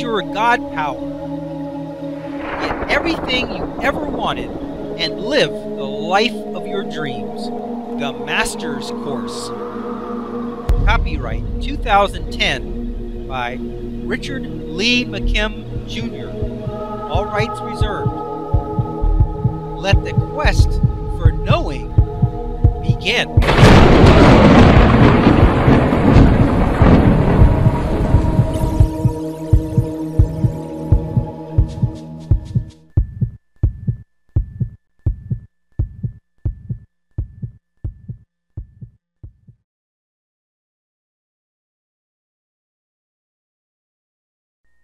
your God power. Get everything you ever wanted and live the life of your dreams. The Master's Course. Copyright 2010 by Richard Lee McKim, Jr. All rights reserved. Let the quest for knowing begin.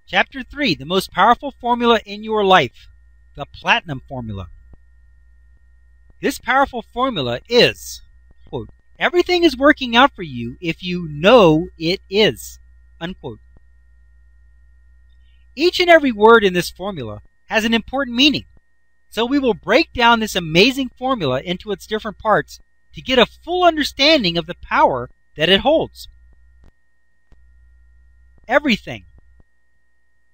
Chapter 3, the most powerful formula in your life, the Platinum Formula. This powerful formula is, quote, everything is working out for you if you know it is, unquote. Each and every word in this formula has an important meaning, so we will break down this amazing formula into its different parts to get a full understanding of the power that it holds. Everything.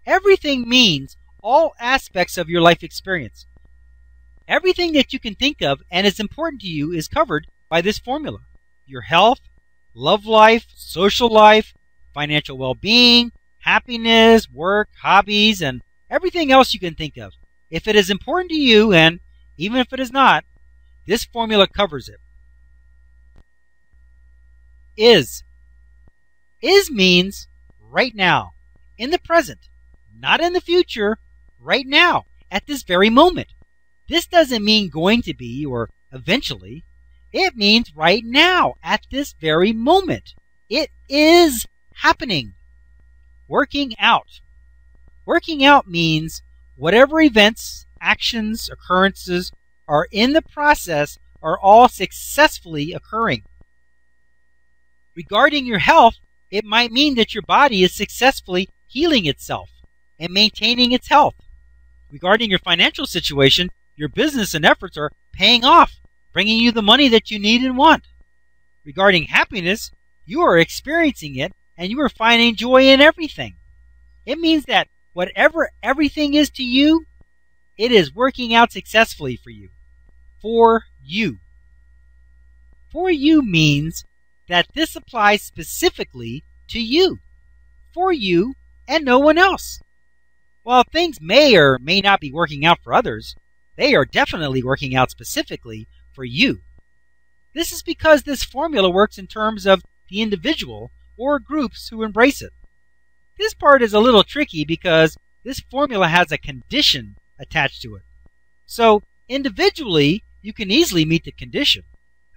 Everything means all aspects of your life experience. Everything that you can think of and is important to you is covered by this formula. Your health, love life, social life, financial well-being, happiness, work, hobbies, and everything else you can think of. If it is important to you, and even if it is not, this formula covers it. Is. Is means right now, in the present. Not in the future, right now, at this very moment. This doesn't mean going to be or eventually. It means right now, at this very moment. It is happening. Working out. Working out means whatever events, actions, occurrences are in the process are all successfully occurring. Regarding your health, it might mean that your body is successfully healing itself and maintaining its health. Regarding your financial situation, your business and efforts are paying off, bringing you the money that you need and want. Regarding happiness, you are experiencing it and you are finding joy in everything. It means that whatever everything is to you, it is working out successfully for you. For you. For you means that this applies specifically to you. For you and no one else. While things may or may not be working out for others, they are definitely working out specifically for you. This is because this formula works in terms of the individual or groups who embrace it. This part is a little tricky because this formula has a condition attached to it. So, individually, you can easily meet the condition.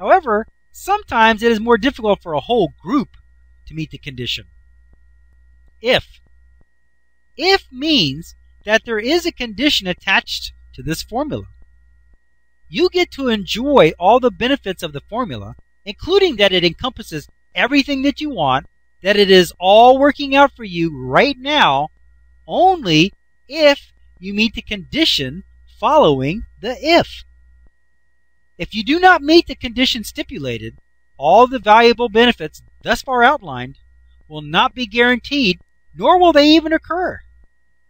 However, sometimes it is more difficult for a whole group to meet the condition. If. If means that there is a condition attached to this formula. You get to enjoy all the benefits of the formula, including that it encompasses everything that you want, that it is all working out for you right now, only if you meet the condition following the if. If you do not meet the condition stipulated, all the valuable benefits thus far outlined will not be guaranteed, nor will they even occur.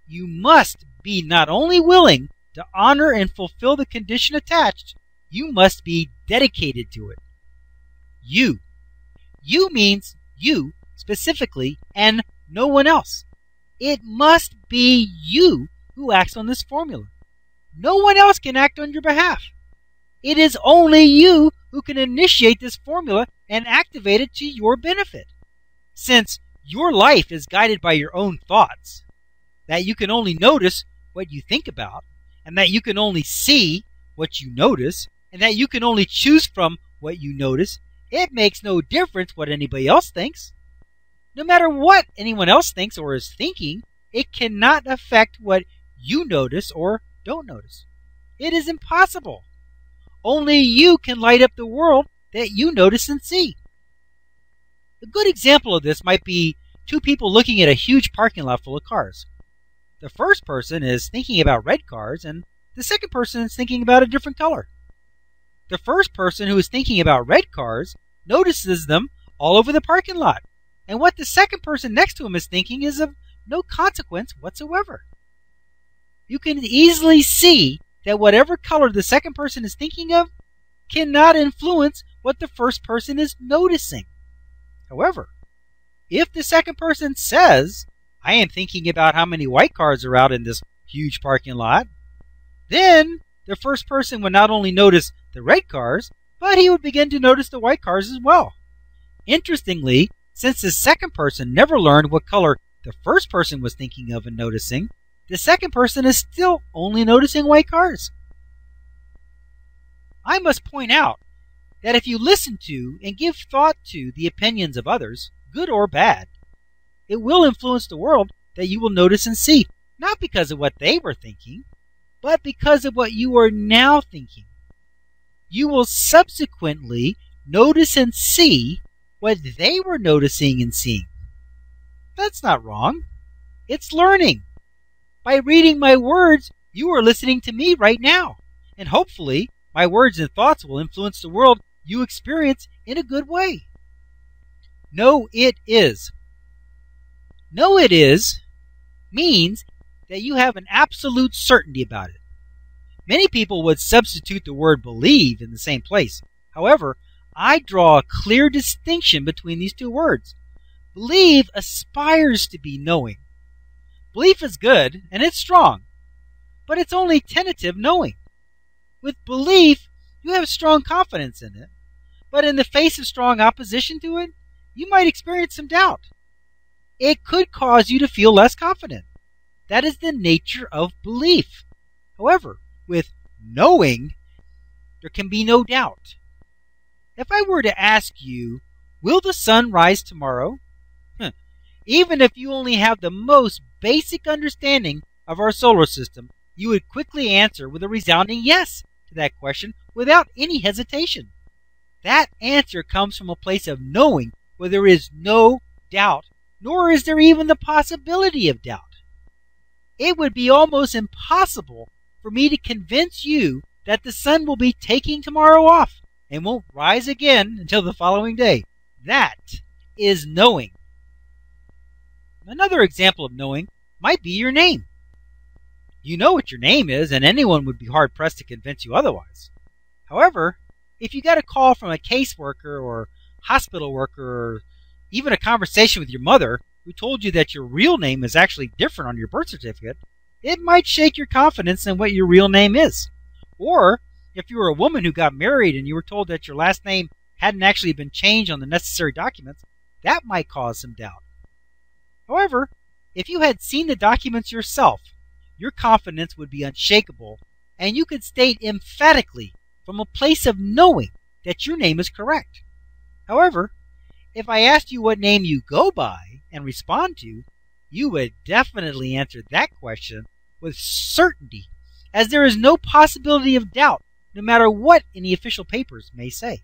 You must be not only willing to honor and fulfill the condition attached, you must be dedicated to it. You. You means you specifically and no one else. It must be you who acts on this formula. No one else can act on your behalf. It is only you who can initiate this formula and activate it to your benefit. Since your life is guided by your own thoughts, that you can only notice what you think about, and that you can only see what you notice, and that you can only choose from what you notice, it makes no difference what anybody else thinks. No matter what anyone else thinks or is thinking, it cannot affect what you notice or don't notice. It is impossible. Only you can light up the world that you notice and see. A good example of this might be two people looking at a huge parking lot full of cars. The first person is thinking about red cars, and the second person is thinking about a different color. The first person who is thinking about red cars notices them all over the parking lot, and what the second person next to him is thinking is of no consequence whatsoever. You can easily see that whatever color the second person is thinking of cannot influence what the first person is noticing. However, if the second person says, I am thinking about how many white cars are out in this huge parking lot, then the first person would not only notice the red cars, but he would begin to notice the white cars as well. Interestingly, since the second person never learned what color the first person was thinking of and noticing, the second person is still only noticing white cars. I must point out that if you listen to and give thought to the opinions of others, good or bad, it will influence the world that you will notice and see, not because of what they were thinking, but because of what you are now thinking. You will subsequently notice and see what they were noticing and seeing. That's not wrong. It's learning. By reading my words, you are listening to me right now. And hopefully, my words and thoughts will influence the world you experience in a good way. Know it is. Know it is means that you have an absolute certainty about it. Many people would substitute the word believe in the same place. However, I draw a clear distinction between these two words. Believe aspires to be knowing. Belief is good and it's strong, but it's only tentative knowing. With belief, you have strong confidence in it, but in the face of strong opposition to it, you might experience some doubt. It could cause you to feel less confident. That is the nature of belief. However, with knowing, there can be no doubt. If I were to ask you, will the sun rise tomorrow? Even if you only have the most basic understanding of our solar system, you would quickly answer with a resounding yes to that question without any hesitation. That answer comes from a place of knowing where there is no doubt, nor is there even the possibility of doubt. It would be almost impossible for me to convince you that the sun will be taking tomorrow off and won't rise again until the following day. That is knowing. Another example of knowing might be your name. You know what your name is, and anyone would be hard-pressed to convince you otherwise. However, if you got a call from a caseworker or hospital worker or even a conversation with your mother who told you that your real name is actually different on your birth certificate, it might shake your confidence in what your real name is. Or, if you were a woman who got married and you were told that your last name hadn't actually been changed on the necessary documents, that might cause some doubt. However, if you had seen the documents yourself, your confidence would be unshakable, and you could state emphatically from a place of knowing that your name is correct. However, if I asked you what name you go by and respond to, you would definitely answer that question with certainty, as there is no possibility of doubt, no matter what any official papers may say.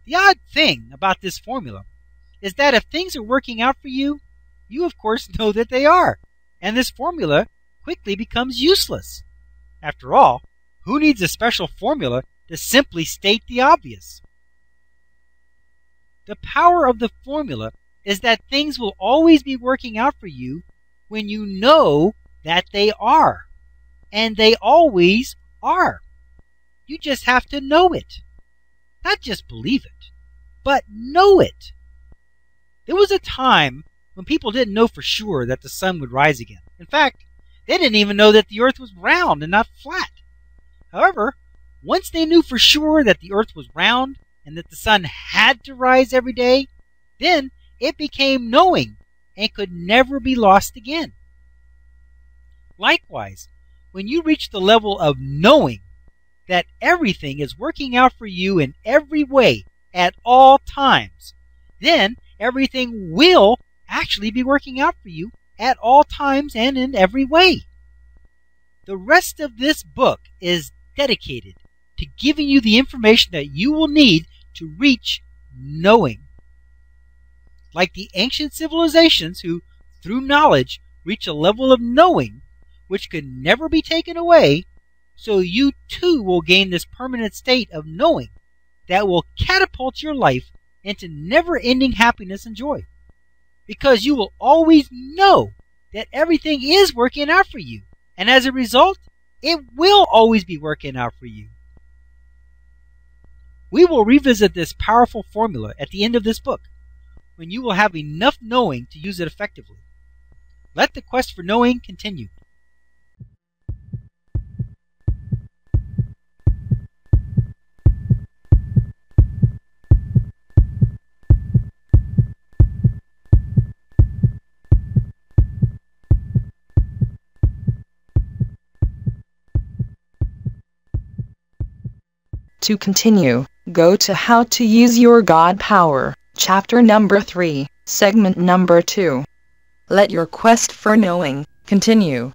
The odd thing about this formula is that if things are working out for you, you of course know that they are, and this formula quickly becomes useless. After all, who needs a special formula to simply state the obvious? The power of the formula is that things will always be working out for you when you know that they are. And they always are. You just have to know it. Not just believe it, but know it. There was a time when people didn't know for sure that the sun would rise again. In fact, they didn't even know that the earth was round and not flat. However, once they knew for sure that the earth was round and that the sun had to rise every day, then it became knowing and could never be lost again. Likewise, when you reach the level of knowing that everything is working out for you in every way at all times, then everything will actually be working out for you at all times and in every way. The rest of this book is dedicated to giving you the information that you will need to reach knowing. Like the ancient civilizations who, through knowledge, reach a level of knowing which could never be taken away, so you too will gain this permanent state of knowing that will catapult your life into never-ending happiness and joy. because you will always know that everything is working out for you. And as a result, it will always be working out for you. We will revisit this powerful formula at the end of this book, when you will have enough knowing to use it effectively. Let the quest for knowing continue. To continue, go to How to Use Your God Power, Chapter number 3, Segment number 2. Let your quest for knowing continue.